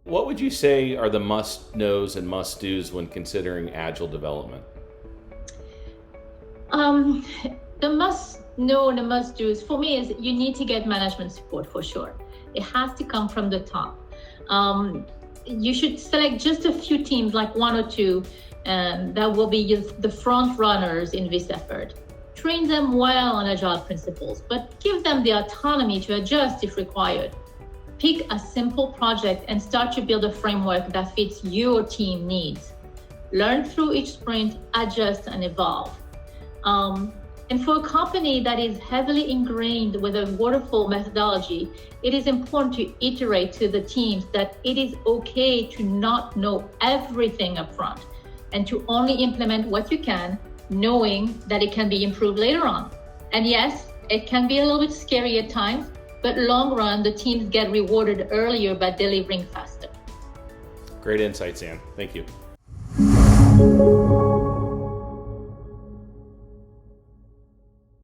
What would you say are the must-knows and must-dos when considering Agile development? Um, the must know and the must do's for me is you need to get management support for sure. It has to come from the top. You should select just a few teams, like one or two, that will be the front runners in this effort. Train them well on Agile principles, but give them the autonomy to adjust if required. Pick a simple project and start to build a framework that fits your team needs. Learn through each sprint, adjust and evolve. And for a company that is heavily ingrained with a waterfall methodology, it is important to iterate to the teams that it is okay to not know everything up front and to only implement what you can, knowing that it can be improved later on. And yes, it can be a little bit scary at times, but long run, the teams get rewarded earlier by delivering faster. Great insights, Anne. Thank you.